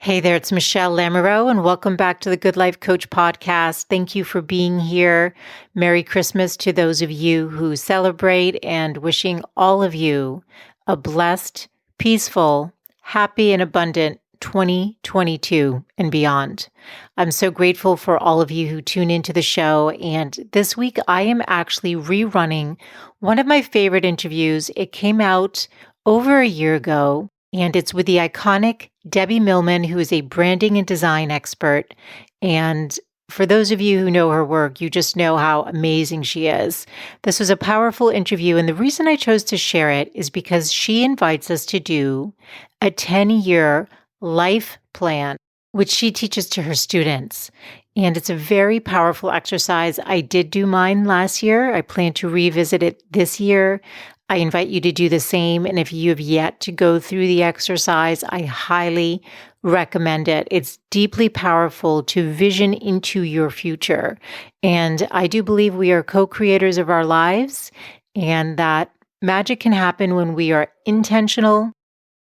Hey there, it's Michelle Lamoureux, and welcome back to the Good Life Coach podcast. Thank you for being here. Merry Christmas to those of you who celebrate, and wishing all of you a blessed, peaceful, happy, and abundant 2022 and beyond. I'm so grateful for all of you who tune into the show, and this week I am actually rerunning one of my favorite interviews. It came out over a year ago, and it's with the iconic Debbie Millman, who is a branding and design expert. And for those of you who know her work, you just know how amazing she is. This was a powerful interview, and the reason I chose to share it is because she invites us to do a 10-year life plan, which she teaches to her students. And it's a very powerful exercise. I did do mine last year. I plan to revisit it this year. I invite you to do the same. And if you have yet to go through the exercise, I highly recommend it. It's deeply powerful to vision into your future. And I do believe we are co-creators of our lives, and that magic can happen when we are intentional,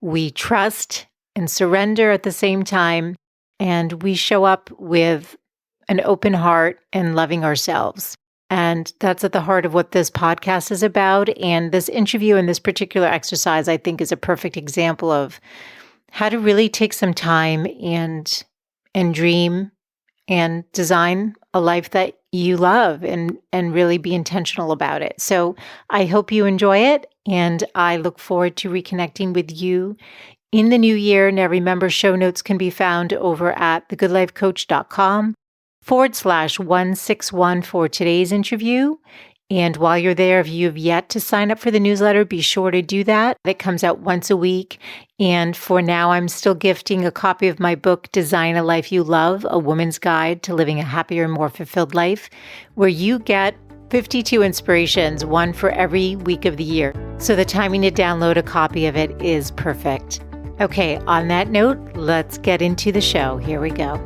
we trust and surrender at the same time, and we show up with an open heart and loving ourselves. And that's at the heart of what this podcast is about. And this interview and this particular exercise, I think, is a perfect example of how to really take some time and dream and design a life that you love, and really be intentional about it. So I hope you enjoy it, and I look forward to reconnecting with you in the new year. Now remember, show notes can be found over at thegoodlifecoach.com/161 for today's interview. And while you're there, if you have yet to sign up for the newsletter, be sure to do that. It comes out once a week. And for now, I'm still gifting a copy of my book, Design a Life You Love, A Woman's Guide to Living a Happier and More Fulfilled Life, where you get 52 inspirations, one for every week of the year. So the timing to download a copy of it is perfect. Okay, on that note, let's get into the show. Here we go.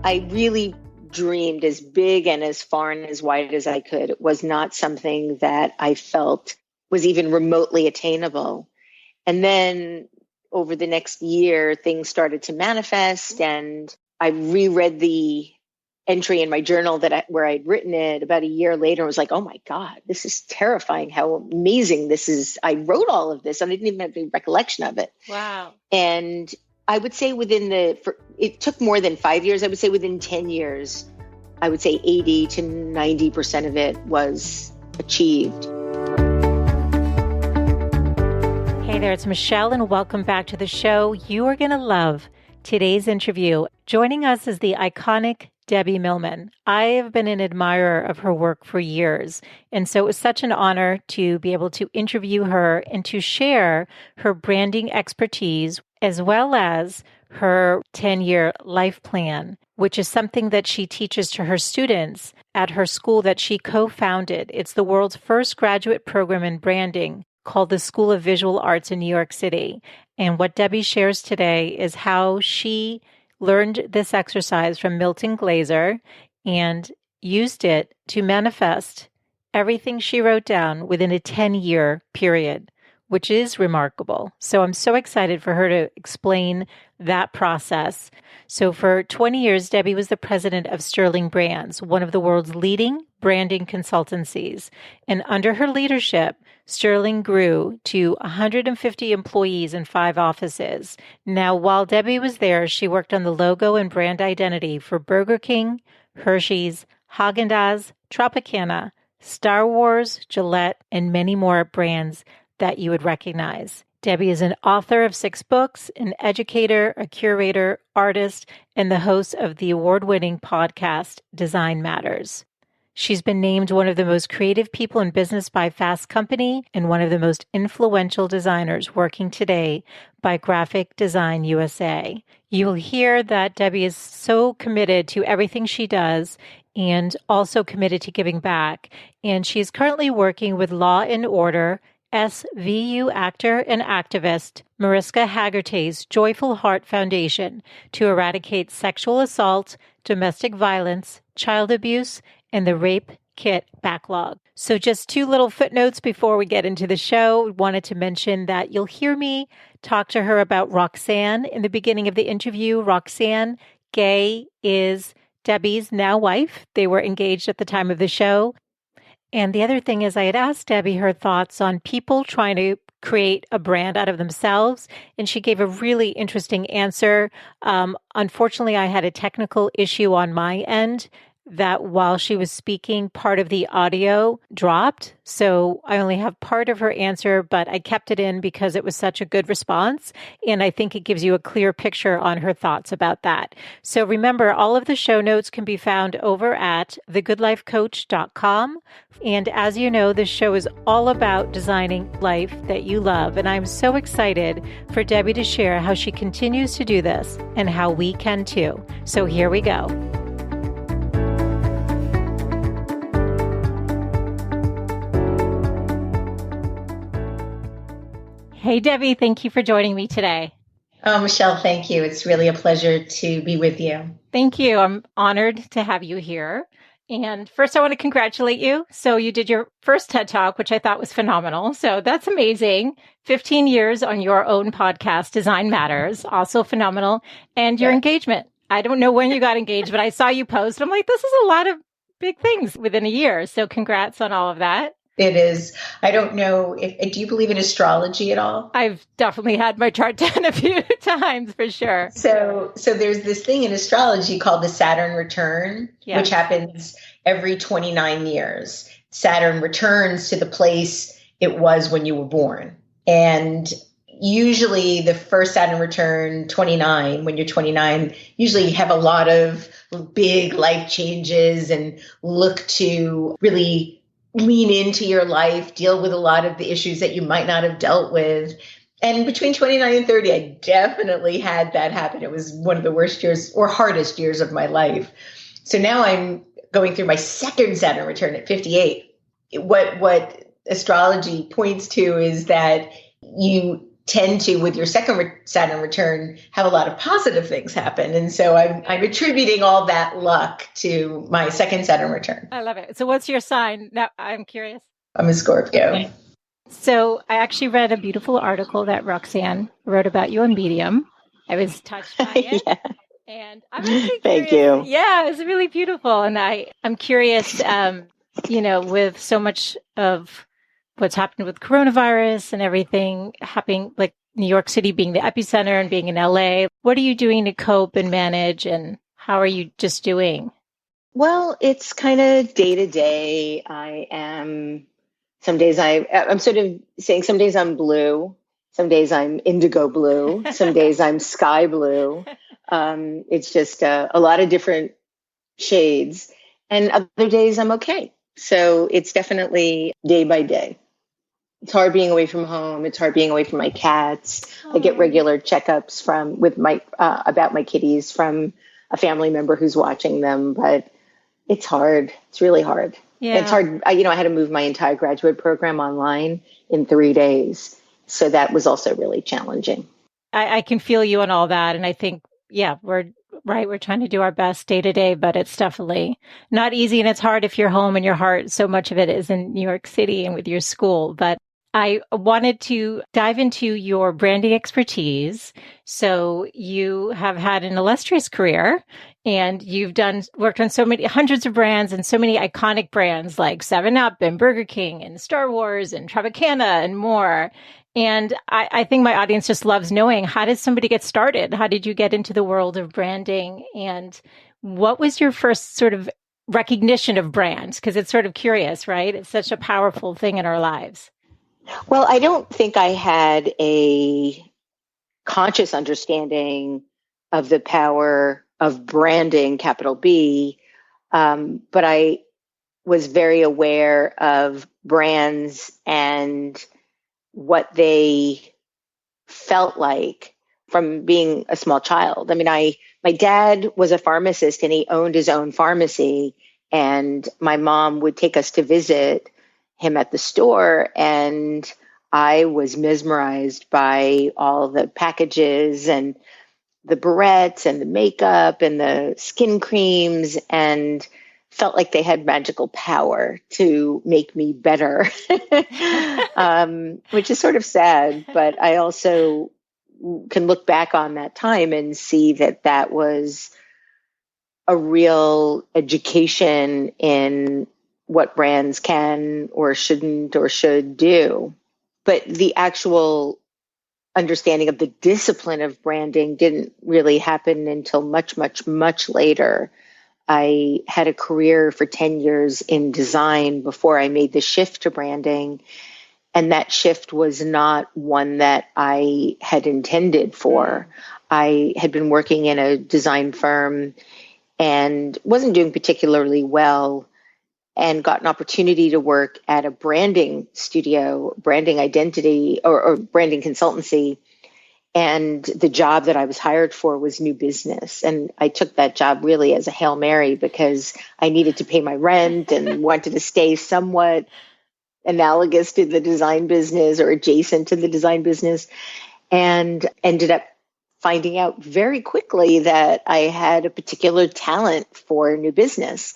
I really dreamed as big and as far and as wide as I could. It was not something that I felt was even remotely attainable. And then over the next year, things started to manifest, and I reread the entry in my journal where I'd written it about a year later. I was like, oh my God, this is terrifying. How amazing this is. I wrote all of this and I didn't even have any recollection of it. Wow. And I would say it took more than 5 years. I would say within 10 years, I would say 80 to 90% of it was achieved. Hey there, it's Michelle, and welcome back to the show. You are going to love today's interview. Joining us is the iconic Debbie Millman. I have been an admirer of her work for years, and so it was such an honor to be able to interview her and to share her branding expertise as well as her 10-year life plan, which is something that she teaches to her students at her school that she co-founded. It's the world's first graduate program in branding called the School of Visual Arts in New York City. And what Debbie shares today is how she learned this exercise from Milton Glaser and used it to manifest everything she wrote down within a 10-year period, which is remarkable. So I'm so excited for her to explain that process. So for 20 years, Debbie was the president of Sterling Brands, one of the world's leading branding consultancies. And under her leadership, Sterling grew to 150 employees in 5 offices. Now, while Debbie was there, she worked on the logo and brand identity for Burger King, Hershey's, Haagen Dazs, Tropicana, Star Wars, Gillette, and many more brands that you would recognize. Debbie is an author of 6 books, an educator, a curator, artist, and the host of the award-winning podcast, Design Matters. She's been named one of the most creative people in business by Fast Company and one of the most influential designers working today by Graphic Design USA. You'll hear that Debbie is so committed to everything she does and also committed to giving back. And she's currently working with Law and Order, SVUactor and activist Mariska Hargitay's Joyful Heart Foundation to eradicate sexual assault, domestic violence, child abuse, and the rape, kit backlog. So just two little footnotes before we get into the show. Wanted to mention that you'll hear me talk to her about Roxanne in the beginning of the interview. Roxanne Gay is Debbie's now wife. They were engaged at the time of the show. And the other thing is I had asked Debbie her thoughts on people trying to create a brand out of themselves, and she gave a really interesting answer. Unfortunately, I had a technical issue on my end that while she was speaking, part of the audio dropped. So I only have part of her answer, but I kept it in because it was such a good response. And I think it gives you a clear picture on her thoughts about that. So remember, all of the show notes can be found over at thegoodlifecoach.com. And as you know, this show is all about designing life that you love. And I'm so excited for Debbie to share how she continues to do this and how we can too. So here we go. Hey, Debbie, thank you for joining me today. Oh, Michelle, thank you. It's really a pleasure to be with you. Thank you. I'm honored to have you here. And first, I want to congratulate you. So you did your first TED Talk, which I thought was phenomenal. So that's amazing. 15 years on your own podcast, Design Matters, also phenomenal. And your engagement. I don't know when you got engaged, but I saw you post. I'm like, this is a lot of big things within a year. So congrats on all of that. It is. I don't know do you believe in astrology at all? I've definitely had my chart done a few times for sure. So there's this thing in astrology called the Saturn return, which happens every 29 years. Saturn returns to the place it was when you were born. And usually the first Saturn return, 29, when you're 29, usually you have a lot of big life changes and look to really lean into your life, deal with a lot of the issues that you might not have dealt with. And between 29 and 30, I definitely had that happen. It was one of the worst years or hardest years of my life. So now I'm going through my second Saturn return at 58. What astrology points to is that you tend to, with your second Saturn return, have a lot of positive things happen. And so I'm attributing all that luck to my second Saturn return. I love it. So what's your sign? Now, I'm curious. I'm a Scorpio. Okay. So I actually read a beautiful article that Roxanne wrote about you on Medium. I was touched by it. Yeah. And I'm actually curious. Thank you. Yeah, it's really beautiful. And I'm curious, with so much of what's happened with coronavirus and everything happening, like New York City being the epicenter and being in LA. What are you doing to cope and manage, and how are you just doing? Well, it's kind of day to day. Some days I'm sort of saying some days I'm blue, some days I'm indigo blue, some days I'm sky blue. It's just a lot of different shades, and other days I'm okay. So it's definitely day by day. It's hard being away from home. It's hard being away from my cats. I get regular checkups about my kitties from a family member who's watching them, but it's hard. It's really hard. Yeah. It's hard. I had to move my entire graduate program online in 3 days. So that was also really challenging. I can feel you on all that. And I think, we're trying to do our best day to day, but it's definitely not easy. And it's hard if you're home and your heart, so much of it is in New York City and with your school. But I wanted to dive into your branding expertise. So you have had an illustrious career, and you've worked on so many hundreds of brands and so many iconic brands like 7-Up and Burger King and Star Wars and Tropicana and more. And I think my audience just loves knowing, how did somebody get started? How did you get into the world of branding? And what was your first sort of recognition of brands? Because it's sort of curious, right? It's such a powerful thing in our lives. Well, I don't think I had a conscious understanding of the power of branding, capital B, but I was very aware of brands and what they felt like from being a small child. I mean, my dad was a pharmacist and he owned his own pharmacy, and my mom would take us to visit him at the store, and I was mesmerized by all the packages and the barrettes and the makeup and the skin creams and felt like they had magical power to make me better, which is sort of sad. But I also can look back on that time and see that that was a real education in what brands can or shouldn't or should do. But the actual understanding of the discipline of branding didn't really happen until much, much, much later. I had a career for 10 years in design before I made the shift to branding. And that shift was not one that I had intended for. I had been working in a design firm and wasn't doing particularly well, and got an opportunity to work at a branding studio, branding identity or branding consultancy. And the job that I was hired for was new business. And I took that job really as a Hail Mary because I needed to pay my rent and wanted to stay somewhat analogous to the design business or adjacent to the design business, and ended up finding out very quickly that I had a particular talent for new business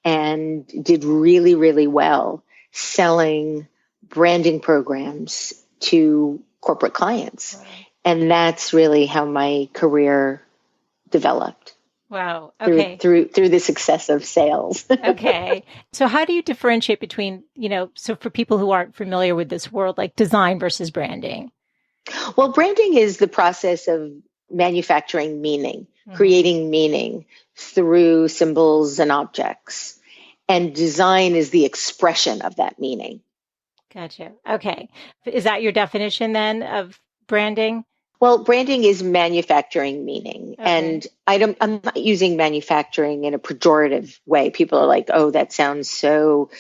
and did really, really well selling branding programs to corporate clients. Wow. And that's really how my career developed. Wow. Okay. Through the success of sales. Okay. So how do you differentiate between, so for people who aren't familiar with this world, like design versus branding? Well, branding is the process of manufacturing meaning, creating meaning through symbols and objects. And design is the expression of that meaning. Gotcha. Okay. Is that your definition then of branding? Well, branding is manufacturing meaning. Okay. And I'm not using manufacturing in a pejorative way. People are like, oh, that sounds so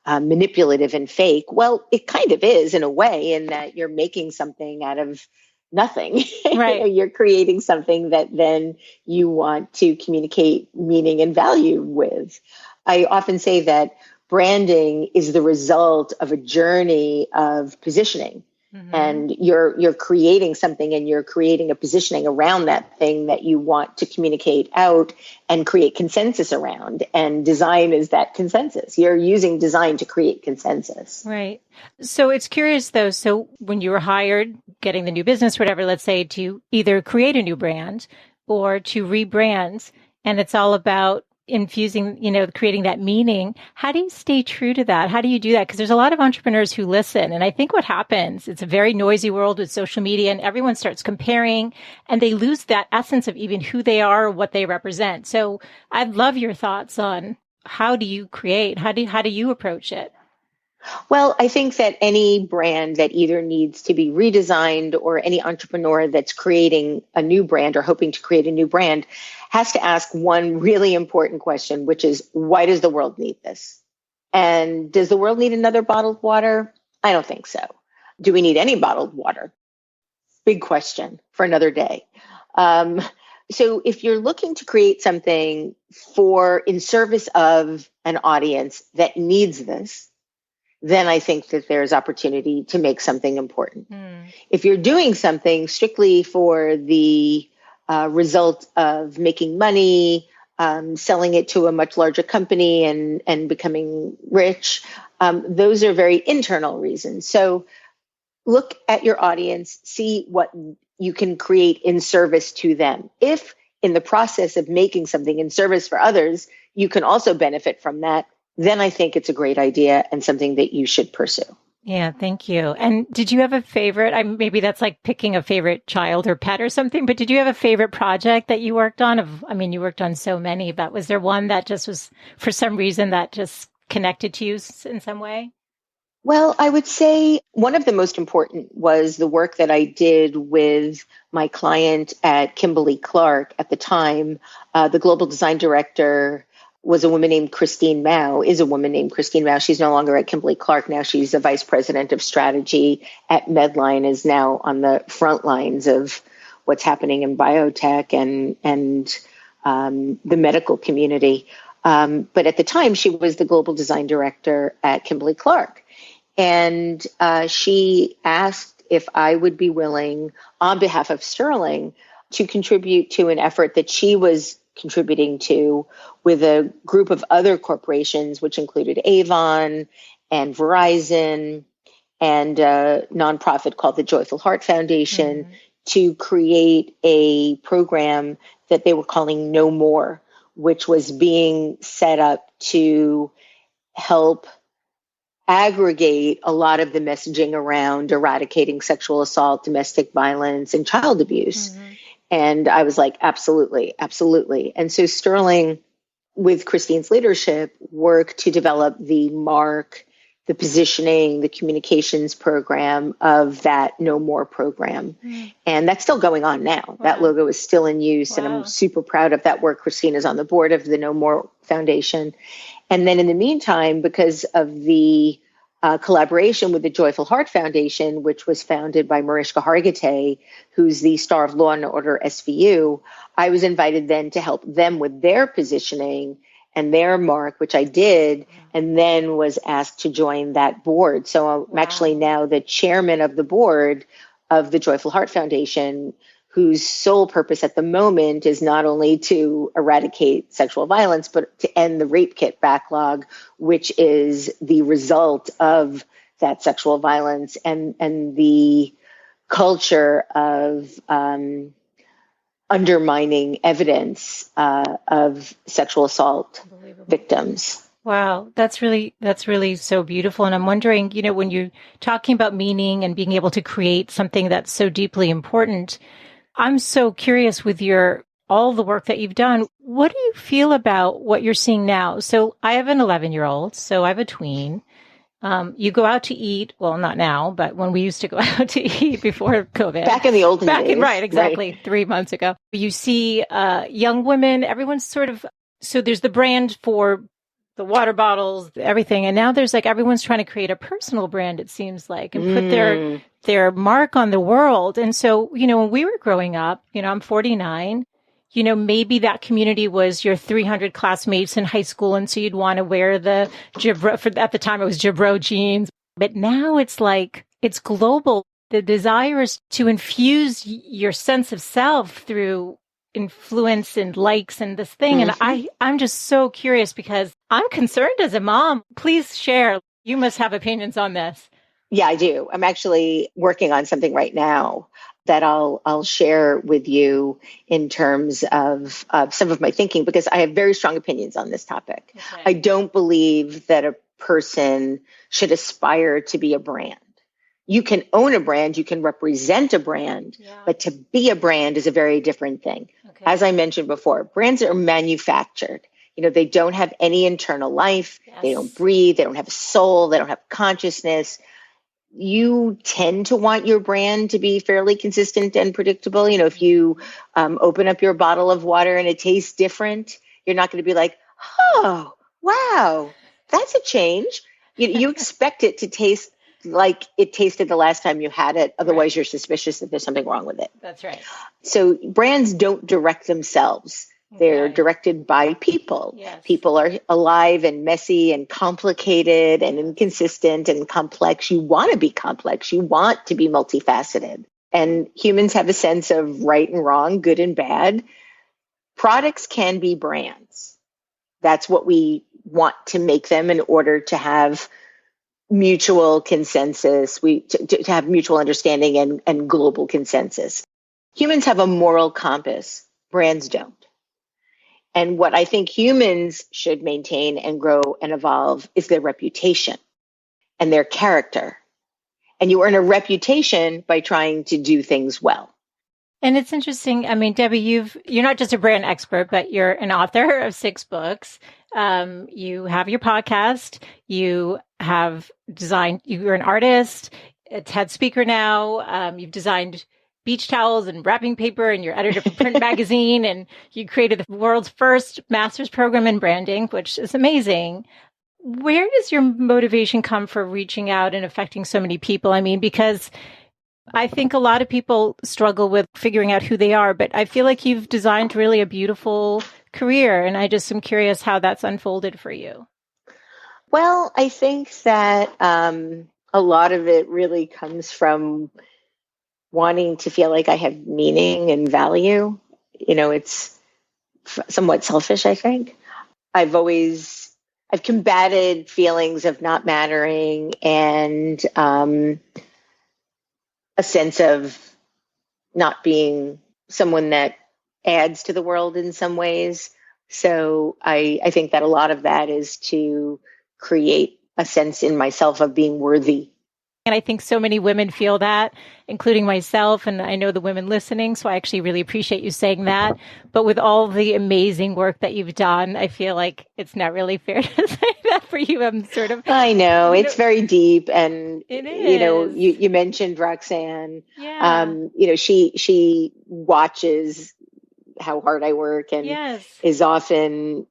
manipulative and fake. Well, it kind of is in a way, in that you're making something out of nothing. Right. You're creating something that then you want to communicate meaning and value with. I often say that branding is the result of a journey of positioning. Mm-hmm. And you're creating something, and you're creating a positioning around that thing that you want to communicate out and create consensus around. And design is that consensus. You're using design to create consensus. Right. So it's curious though. So when you were hired, getting the new business, whatever, let's say, to either create a new brand or to rebrand, and it's all about infusing, creating that meaning. How do you stay true to that? How do you do that? Because there's a lot of entrepreneurs who listen. And I think what happens, it's a very noisy world with social media, and everyone starts comparing, and they lose that essence of even who they are or what they represent. So I'd love your thoughts on how do you create? How do you approach it? Well, I think that any brand that either needs to be redesigned, or any entrepreneur that's creating a new brand or hoping to create a new brand, has to ask one really important question, which is, why does the world need this? And does the world need another bottled water? I don't think so. Do we need any bottled water? Big question for another day. So if you're looking to create something in service of an audience that needs this, then I think that there's opportunity to make something important. If you're doing something strictly for the result of making money, selling it to a much larger company and becoming rich, those are very internal reasons. So look at your audience, see what you can create in service to them. If in the process of making something in service for others, you can also benefit from that, then I think it's a great idea and something that you should pursue. Yeah, thank you. And did you have a favorite? Maybe that's like picking a favorite child or pet or something, but did you have a favorite project that you worked on? You worked on so many, but was there one that just was, for some reason, that just connected to you in some way? Well, I would say one of the most important was the work that I did with my client at Kimberly-Clark at the time. The global design director was a woman named Christine Mao, is a woman named Christine Mao. She's no longer at Kimberly-Clark now. She's the vice president of strategy at Medline, is now on the front lines of what's happening in biotech and the medical community. But at the time, she was the global design director at Kimberly-Clark. And she asked if I would be willing, on behalf of Sterling, to contribute to an effort that she was contributing to with a group of other corporations, which included Avon and Verizon and a nonprofit called the Joyful Heart Foundation, to create a program that they were calling No More, which was being set up to help aggregate a lot of the messaging around eradicating sexual assault, domestic violence, and child abuse. And I was like, absolutely, absolutely. And so Sterling, with Christine's leadership, worked to develop the mark, the positioning, the communications program of that No More program. And that's still going on now. Wow. That logo is still in use. Wow. And I'm super proud of that work. Christine is on the board of the No More Foundation. And then in the meantime, because of the collaboration with the Joyful Heart Foundation, which was founded by Mariska Hargitay, who's the star of Law and Order SVU, I was invited then to help them with their positioning and their mark, which I did, and then was asked to join that board. So I'm actually now the chairman of the board of the Joyful Heart Foundation, whose sole purpose at the moment is not only to eradicate sexual violence, but to end the rape kit backlog, which is the result of that sexual violence and the culture of undermining evidence of sexual assault victims. Wow, that's really so beautiful. And I'm wondering, when you're talking about meaning and being able to create something that's so deeply important, I'm so curious with all the work that you've done. What do you feel about what you're seeing now? So I have an 11-year-old, so I have a tween. You go out to eat. Well, not now, but when we used to go out to eat before COVID. Back in the olden days. Right, exactly. Right. 3 months ago. You see young women, everyone's so there's the brand for the water bottles, everything. And now there's everyone's trying to create a personal brand, it seems like, and put their mark on the world. And so, when we were growing up, I'm 49, maybe that community was your 300 classmates in high school. And so you'd want to wear the Gibro, at the time it was Gibro jeans. But now it's it's global. The desire is to infuse your sense of self through influence and likes and this thing. And I'm just so curious because I'm concerned as a mom. Please share. You must have opinions on this. Yeah, I do. I'm actually working on something right now that I'll share with you in terms of some of my thinking, because I have very strong opinions on this topic. Okay. I don't believe that a person should aspire to be a brand. You can own a brand, you can represent a brand, but to be a brand is a very different thing. Okay. As I mentioned before, brands are manufactured. They don't have any internal life. Yes. They don't breathe. They don't have a soul. They don't have consciousness. You tend to want your brand to be fairly consistent and predictable. If you open up your bottle of water and it tastes different, you're not going to be like, oh, wow, that's a change. You expect it to taste like it tasted the last time you had it. Otherwise, You're suspicious that there's something wrong with it. That's right. So brands don't direct themselves. They're directed by people. Yes. People are alive and messy and complicated and inconsistent and complex. You want to be complex. You want to be multifaceted. And humans have a sense of right and wrong, good and bad. Products can be brands. That's what we want to make them in order to have mutual consensus, to have mutual understanding and global consensus. Humans have a moral compass. Brands don't. And what I think humans should maintain and grow and evolve is their reputation and their character. And you earn a reputation by trying to do things well. And it's interesting. I mean, Debbie, you're not just a brand expert, but you're an author of 6 books. You have your podcast. You have designed, you're an artist, a TED speaker now. You've designed beach towels and wrapping paper, and you're editor for Print Magazine, and you created the world's first master's program in branding, which is amazing. Where does your motivation come for reaching out and affecting so many people? I mean, because I think a lot of people struggle with figuring out who they are, but I feel like you've designed really a beautiful career, and I just am curious how that's unfolded for you. Well, I think that a lot of it really comes from wanting to feel like I have meaning and value. It's somewhat selfish, I think. I've combated feelings of not mattering and a sense of not being someone that adds to the world in some ways. So I think that a lot of that is to create a sense in myself of being worthy. And I think so many women feel that, including myself, and I know the women listening, so I actually really appreciate you saying that. But with all the amazing work that you've done, I feel like it's not really fair to say that for you. I'm sort of... I know, it's very deep. And, it is. You mentioned Roxanne. Yeah. She watches how hard I work and Yes. is often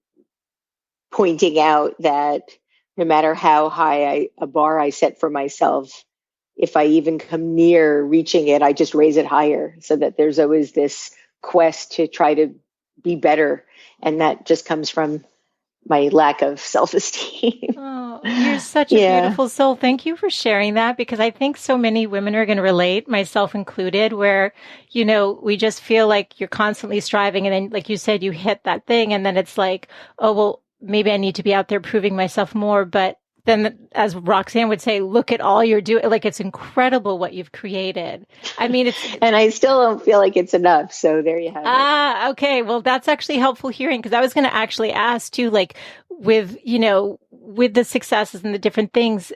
pointing out that no matter how high a bar I set for myself, if I even come near reaching it, I just raise it higher, so that there's always this quest to try to be better. And that just comes from my lack of self-esteem. Oh, you're such a beautiful soul. Thank you for sharing that, because I think so many women are going to relate, myself included, where, we just feel like you're constantly striving. And then, like you said, you hit that thing and then it's like, oh, well, maybe I need to be out there proving myself more. But then, as Roxanne would say, look at all you're doing. Like, it's incredible what you've created. I mean, and I still don't feel like it's enough. So there you have it. Okay. Well, that's actually helpful hearing, because I was going to actually ask too, like, with the successes and the different things,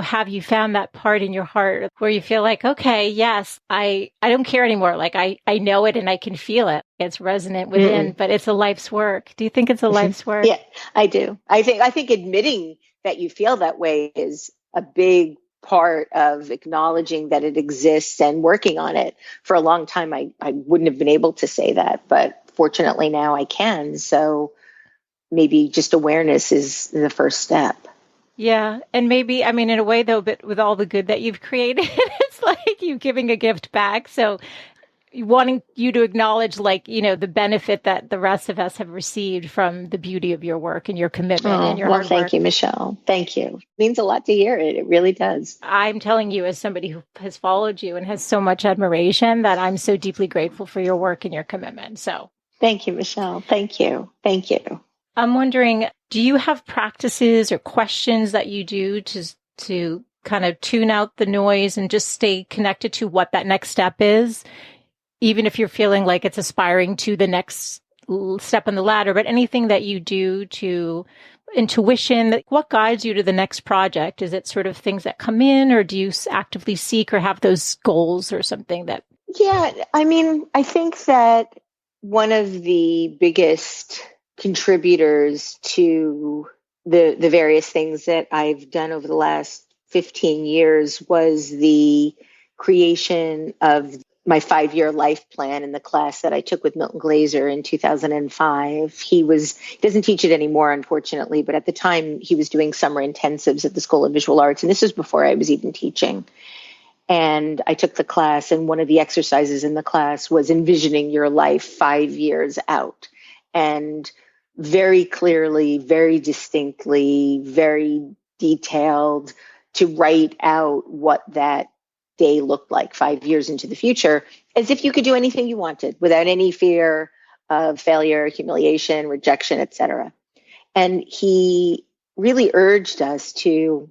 have you found that part in your heart where you feel like, okay, yes, I don't care anymore. Like, I know it and I can feel it. It's resonant within, but it's a life's work. Do you think it's a life's work? Yeah, I do. I think admitting that you feel that way is a big part of acknowledging that it exists and working on it. For a long time, I wouldn't have been able to say that, but fortunately now I can. So maybe just awareness is the first step. Yeah. And maybe, I mean, in a way though, but with all the good that you've created, it's like you giving a gift back. So wanting you to acknowledge, like, the benefit that the rest of us have received from the beauty of your work and your commitment and your hard work. Thank you, Michelle. Thank you. It means a lot to hear it. It really does. I'm telling you, as somebody who has followed you and has so much admiration, that I'm so deeply grateful for your work and your commitment. So thank you, Michelle. Thank you. Thank you. I'm wondering, do you have practices or questions that you do to kind of tune out the noise and just stay connected to what that next step is? Even if you're feeling like it's aspiring to the next step on the ladder, but anything that you do to intuition, what guides you to the next project? Is it sort of things that come in, or do you actively seek or have those goals or something that? Yeah, I mean, I think that one of the biggest contributors to the various things that I've done over the last 15 years was the creation of my 5-year life plan in the class that I took with Milton Glaser in 2005. He doesn't teach it anymore, unfortunately, but at the time he was doing summer intensives at the School of Visual Arts. And this was before I was even teaching. And I took the class, and one of the exercises in the class was envisioning your life 5 years out. And very clearly, very distinctly, very detailed, to write out what that day looked like 5 years into the future, as if you could do anything you wanted without any fear of failure, humiliation, rejection, etc. And he really urged us to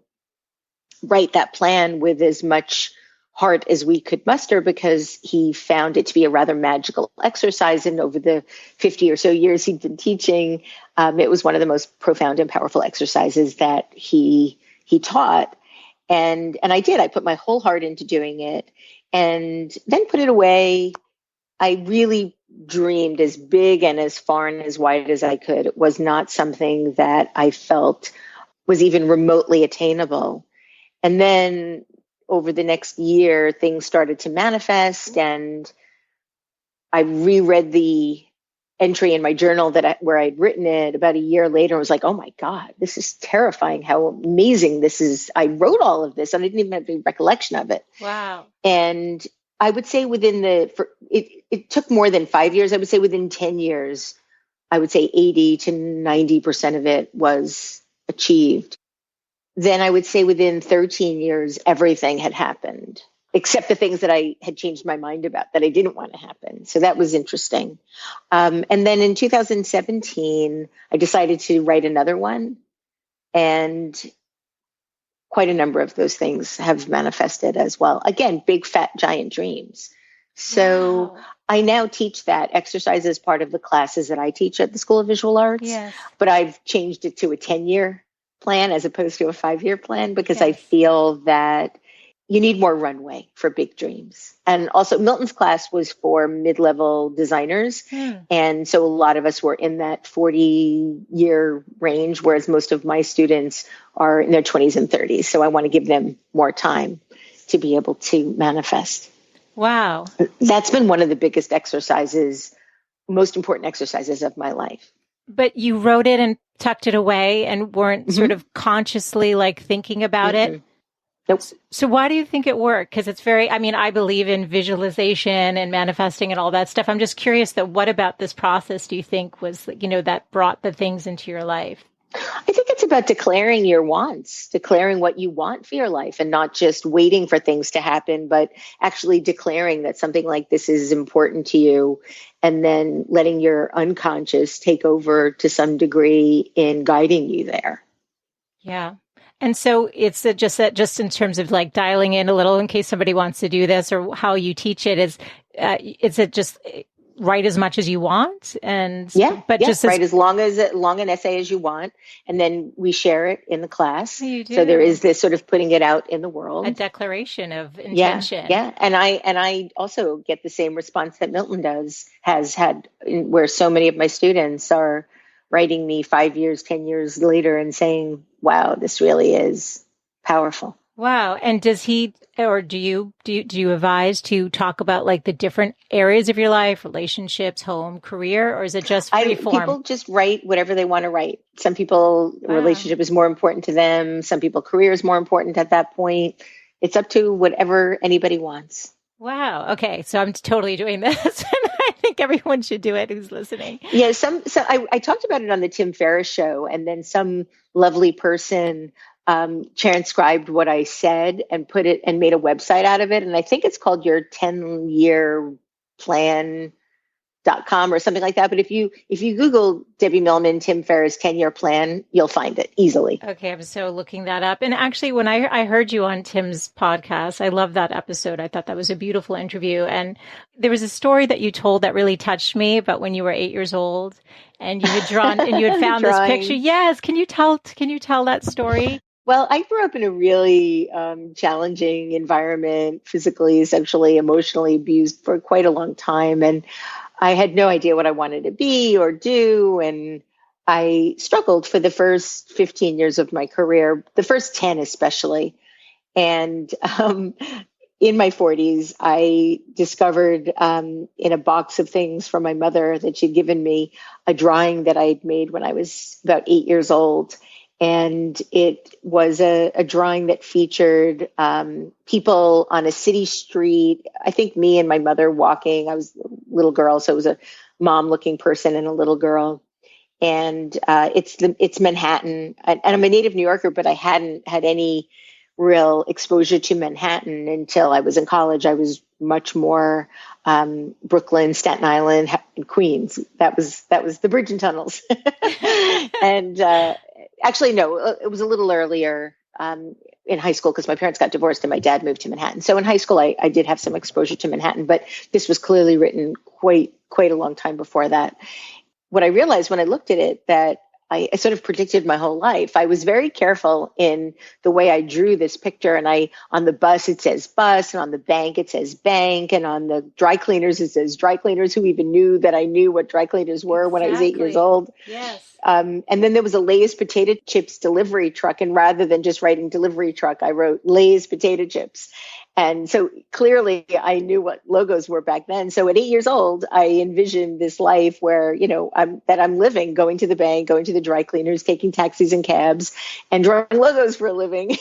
write that plan with as much heart as we could muster, because he found it to be a rather magical exercise. And over the 50 or so years he'd been teaching, it was one of the most profound and powerful exercises that he taught. And I did. I put my whole heart into doing it and then put it away. I really dreamed as big and as far and as wide as I could. It was not something that I felt was even remotely attainable. And then over the next year, things started to manifest, and I reread the entry in my journal where I'd written it about a year later, and was like, oh my God, this is terrifying. How amazing this is. I wrote all of this and I didn't even have any recollection of it. Wow. And I would say it took more than 5 years. I would say within 10 years, I would say 80 to 90% of it was achieved. Then I would say within 13 years, everything had happened. except the things that I had changed my mind about that I didn't want to happen. So that was interesting. And then in 2017, I decided to write another one, and quite a number of those things have manifested as well. Again, big, fat, giant dreams. So wow. I now teach that exercise as part of the classes that I teach at the School of Visual Arts, yes. But I've changed it to a 10-year plan as opposed to a 5-year plan because yes. I feel that you need more runway for big dreams. And also Milton's class was for mid-level designers. And so a lot of us were in that 40-year range, whereas most of my students are in their 20s and 30s. So I want to give them more time to be able to manifest. Wow. That's been one of the biggest exercises, most important exercises of my life. But you wrote it and tucked it away and weren't sort of consciously like thinking about it? Nope. So why do you think it worked? Because it's very, I mean, I believe in visualization and manifesting and all that stuff. I'm just curious that what about this process do you think was, that brought the things into your life? I think it's about declaring your wants, declaring what you want for your life and not just waiting for things to happen, but actually declaring that something like this is important to you and then letting your unconscious take over to some degree in guiding you there. Yeah. And so it's just in terms of like dialing in a little in case somebody wants to do this or how you teach it is it just write as much as you want just write as long an essay as you want. And then we share it in the class. You do. So there is this sort of putting it out in the world. A declaration of intention. Yeah. And I also get the same response that Milton has had where so many of my students are writing me 5 years, 10 years later and saying, wow, this really is powerful. Wow. And does he, or do you advise to talk about like the different areas of your life, relationships, home, career, or is it just free form? People just write whatever they want to write. Some people, relationship is more important to them. Some people, career is more important at that point. It's up to whatever anybody wants. Wow. Okay. So I'm totally doing this. And I think everyone should do it who's listening. Yeah. So I talked about it on the Tim Ferriss show, and then some lovely person transcribed what I said and put it and made a website out of it. And I think it's called your 10-year plan.com or something like that. But if you Google Debbie Millman, Tim Ferriss 10-year plan, you'll find it easily. Okay. I'm so looking that up. And actually, when I heard you on Tim's podcast, I love that episode. I thought that was a beautiful interview. And there was a story that you told that really touched me about when you were 8 years old and you had drawn and you had found this picture. Yes. Can you tell that story? Well, I grew up in a really challenging environment, physically, sexually, emotionally abused for quite a long time. And I had no idea what I wanted to be or do. And I struggled for the first 15 years of my career, the first 10 especially. And in my 40s, I discovered in a box of things from my mother that she'd given me a drawing that I had made when I was about 8 years old. And it was a drawing that featured people on a city street. I think me and my mother walking. I was a little girl, so it was a mom-looking person and a little girl. And it's Manhattan. And I'm a native New Yorker, but I hadn't had any real exposure to Manhattan until I was in college. I was much more Brooklyn, Staten Island, and Queens. That was the bridge and tunnels. And actually, no, it was a little earlier in high school because my parents got divorced and my dad moved to Manhattan. So in high school, I did have some exposure to Manhattan, but this was clearly written quite a long time before that. What I realized when I looked at it, that I sort of predicted my whole life. I was very careful in the way I drew this picture. And on the bus, it says bus, and on the bank, it says bank. And on the dry cleaners, it says dry cleaners. Who even knew that I knew what dry cleaners were when I was 8 years old? Yes. And then there was a Lay's potato chips delivery truck. And rather than just writing delivery truck, I wrote Lay's potato chips. And so clearly I knew what logos were back then. So at 8 years old, I envisioned this life where, I'm living, going to the bank, going to the dry cleaners, taking taxis and cabs, and drawing logos for a living.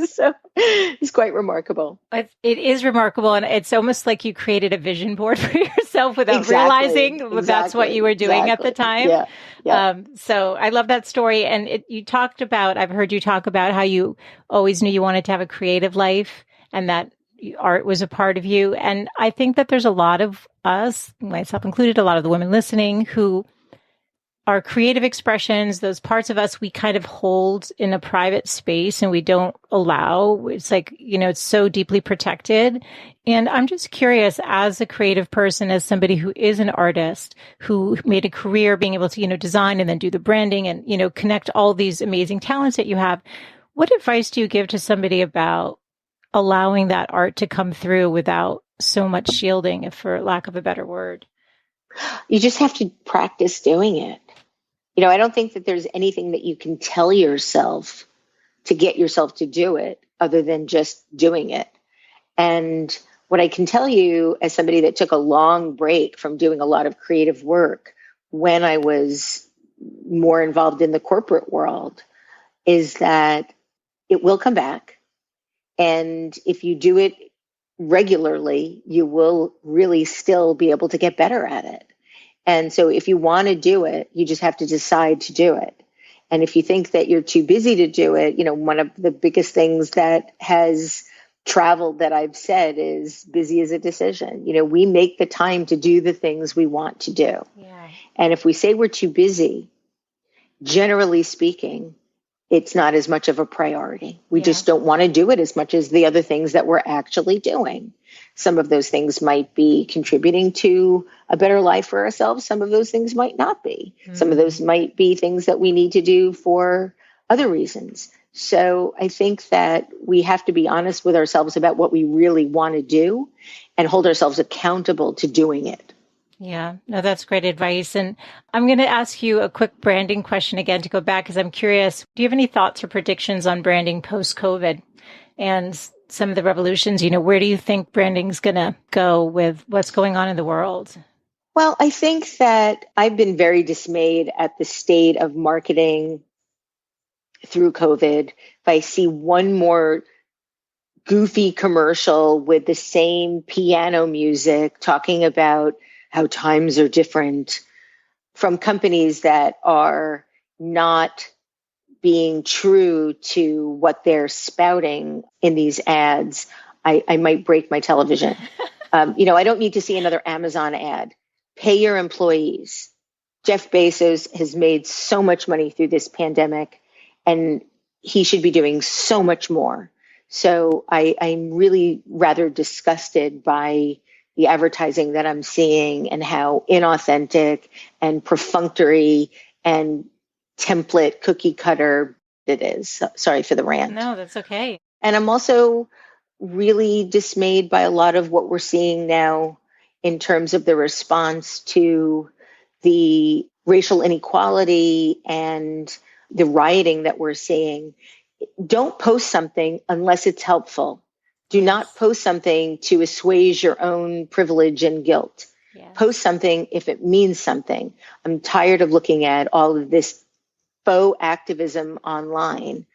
So it's quite remarkable. It is remarkable. And it's almost like you created a vision board for yourself without realizing that's what you were doing at the time. Yeah. So I love that story. And I've heard you talk about how you always knew you wanted to have a creative life. And that art was a part of you. And I think that there's a lot of us, myself included, a lot of the women listening who our creative expressions, those parts of us we kind of hold in a private space and we don't allow. It's like, it's so deeply protected. And I'm just curious, as a creative person, as somebody who is an artist, who made a career being able to, design and then do the branding and, connect all these amazing talents that you have, what advice do you give to somebody about allowing that art to come through without so much shielding, if for lack of a better word? You just have to practice doing it. I don't think that there's anything that you can tell yourself to get yourself to do it other than just doing it. And what I can tell you as somebody that took a long break from doing a lot of creative work when I was more involved in the corporate world is that it will come back. And if you do it regularly, you will really still be able to get better at it. And so if you want to do it, you just have to decide to do it. And if you think that you're too busy to do it, one of the biggest things that has traveled that I've said is busy is a decision. We make the time to do the things we want to do. Yeah. And if we say we're too busy, generally speaking, it's not as much of a priority. We just don't want to do it as much as the other things that we're actually doing. Some of those things might be contributing to a better life for ourselves. Some of those things might not be. Mm-hmm. Some of those might be things that we need to do for other reasons. So I think that we have to be honest with ourselves about what we really want to do and hold ourselves accountable to doing it. Yeah, no, that's great advice. And I'm going to ask you a quick branding question again to go back because I'm curious. Do you have any thoughts or predictions on branding post-COVID and some of the revolutions? Where do you think branding's going to go with what's going on in the world? Well, I think that I've been very dismayed at the state of marketing through COVID. If I see one more goofy commercial with the same piano music talking about how times are different from companies that are not being true to what they're spouting in these ads, I might break my television. I don't need to see another Amazon ad. Pay your employees. Jeff Bezos has made so much money through this pandemic, and he should be doing so much more. So I'm really rather disgusted by the advertising that I'm seeing and how inauthentic and perfunctory and template cookie cutter it is. Sorry for the rant. No, that's okay. And I'm also really dismayed by a lot of what we're seeing now in terms of the response to the racial inequality and the rioting that we're seeing. Don't post something unless it's helpful. Do not post something to assuage your own privilege and guilt. Yes. Post something if it means something. I'm tired of looking at all of this faux activism online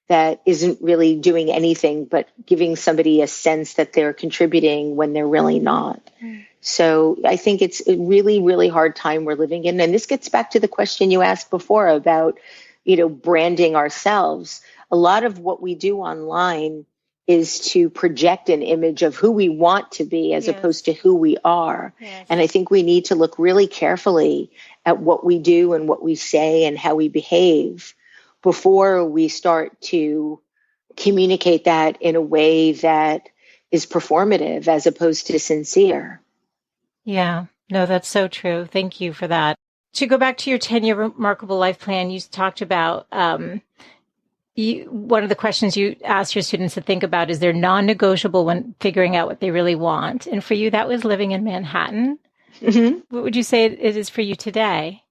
that isn't really doing anything but giving somebody a sense that they're contributing when they're really not. Mm. So I think it's a really, really hard time we're living in. And this gets back to the question you asked before about, branding ourselves. A lot of what we do online is to project an image of who we want to be as opposed to who we are. Yes. And I think we need to look really carefully at what we do and what we say and how we behave before we start to communicate that in a way that is performative as opposed to sincere. Yeah, no, that's so true. Thank you for that. To go back to your 10-year remarkable life plan, you talked about one of the questions you asked your students to think about is their non-negotiable when figuring out what they really want. And for you, that was living in Manhattan. Mm-hmm. What would you say it is for you today?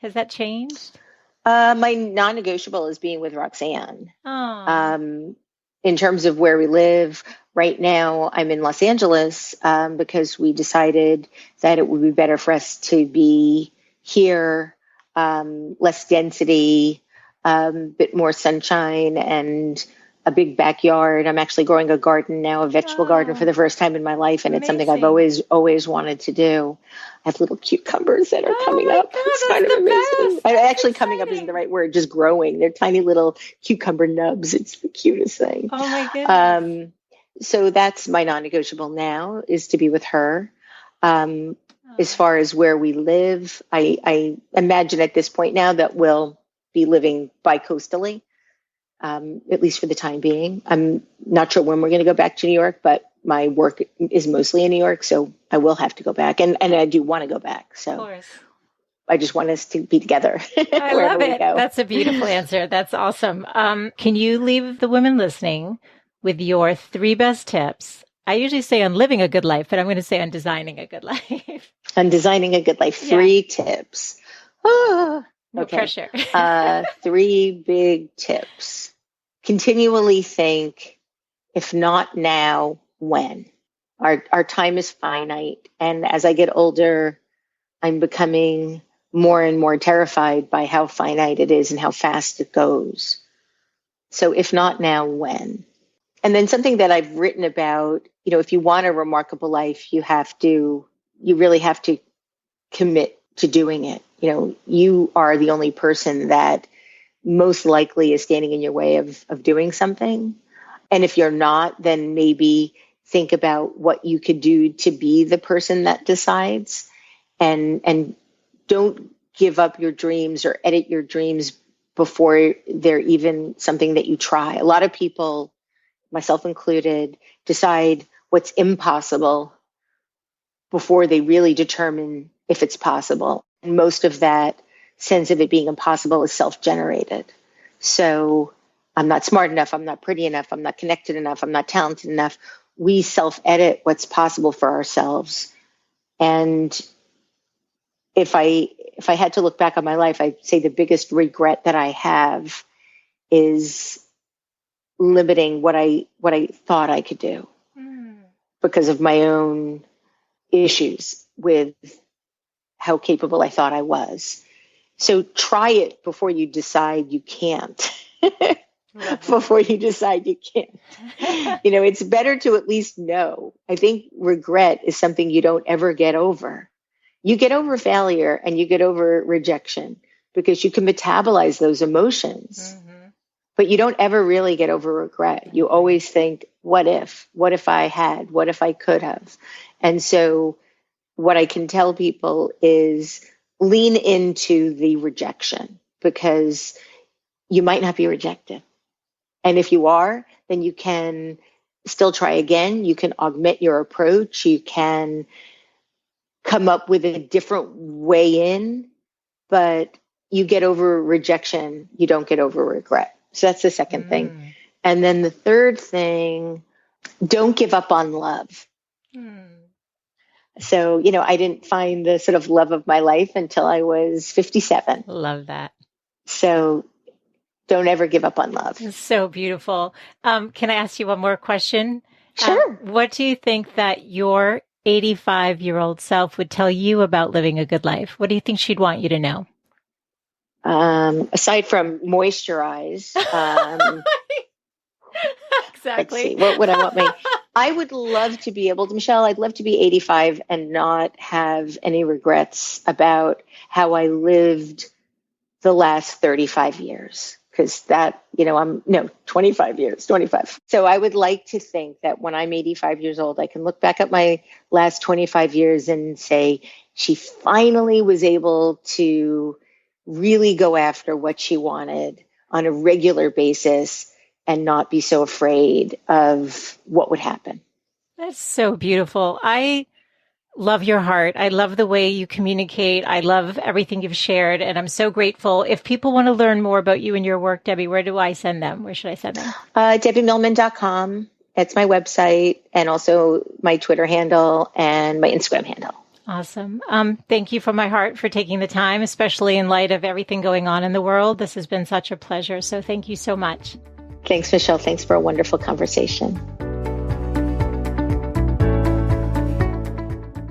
Has that changed? My non-negotiable is being with Roxanne. In terms of where we live right now, I'm in Los Angeles because we decided that it would be better for us to be here, less density, bit more sunshine and a big backyard. I'm actually growing a garden now, a vegetable garden for the first time in my life. And it's something I've always wanted to do. I have little cucumbers that are coming up. God, it's kind of amazing. Actually, coming up isn't the right word, just growing. They're tiny little cucumber nubs. It's the cutest thing. Oh my goodness. So that's my non-negotiable now, is to be with her. As far as where we live, I imagine at this point now that we'll be living bi-coastally, at least for the time being. I'm not sure when we're going to go back to New York, but my work is mostly in New York, so I will have to go back. And I do want to go back. So. Of course. I just want us to be together. I love it. That's a beautiful answer. That's awesome. Can you leave the women listening with your 3 best tips? I usually say on living a good life, but I'm going to say on designing a good life. On designing a good life, 3 tips. Oh, no pressure. 3 big tips. Continually think, if not now, when? Our time is finite. And as I get older, I'm becoming more and more terrified by how finite it is and how fast it goes. So if not now, when? And then something that I've written about, if you want a remarkable life, you really have to commit to doing it. You are the only person that most likely is standing in your way of doing something. And if you're not, then maybe think about what you could do to be the person that decides. And don't give up your dreams or edit your dreams before they're even something that you try. A lot of people, myself included, decide what's impossible before they really determine if it's possible. And most of that sense of it being impossible is self-generated. So I'm not smart enough, I'm not pretty enough, I'm not connected enough, I'm not talented enough. We self-edit what's possible for ourselves. And if I had to look back on my life, I'd say the biggest regret that I have is limiting what I thought I could do because of my own issues with how capable I thought I was. So try it before you decide you can't. Before you decide you can't. It's better to at least know. I think regret is something you don't ever get over. You get over failure and you get over rejection because you can metabolize those emotions. But you don't ever really get over regret. You always think, what if? What if I had? What if I could have? And so what I can tell people is lean into the rejection because you might not be rejected. And if you are, then you can still try again. You can augment your approach. You can come up with a different way in, but you get over rejection. You don't get over regret. So that's the second thing. And then the third thing, don't give up on love. So, I didn't find the sort of love of my life until I was 57. Love that. So don't ever give up on love. It's so beautiful. Can I ask you one more question? Sure. What do you think that your 85-year-old self would tell you about living a good life? What do you think she'd want you to know? Aside from moisturize, exactly. Let's see, what would I want I would love to be able to, Michelle, I'd love to be 85 and not have any regrets about how I lived the last 35 years. Because 25 years, 25. So I would like to think that when I'm 85 years old, I can look back at my last 25 years and say, she finally was able to really go after what she wanted on a regular basis and not be so afraid of what would happen. That's so beautiful. I love your heart. I love the way you communicate. I love everything you've shared. And I'm so grateful. If people want to learn more about you and your work, Debbie, where do I send them? Where should I send them? DebbieMillman.com. That's my website and also my Twitter handle and my Instagram handle. Awesome. Thank you from my heart for taking the time, especially in light of everything going on in the world. This has been such a pleasure. So thank you so much. Thanks, Michelle. Thanks for a wonderful conversation.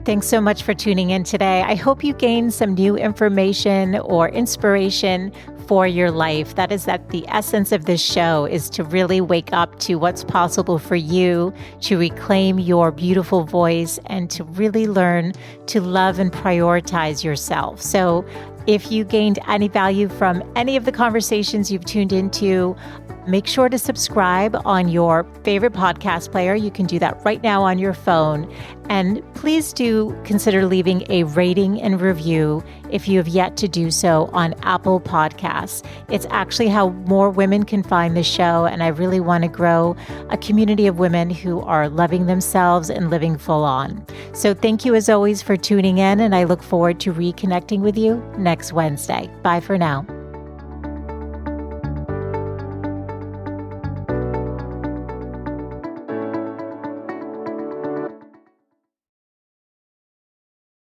Thanks so much for tuning in today. I hope you gained some new information or inspiration for your life. That the essence of this show is to really wake up to what's possible for you, to reclaim your beautiful voice, and to really learn to love and prioritize yourself. So if you gained any value from any of the conversations you've tuned into, Make sure to subscribe on your favorite podcast player. You can do that right now on your phone. And please do consider leaving a rating and review if you have yet to do so on Apple Podcasts. It's actually how more women can find the show. And I really want to grow a community of women who are loving themselves and living full on. So thank you as always for tuning in. And I look forward to reconnecting with you next Wednesday. Bye for now.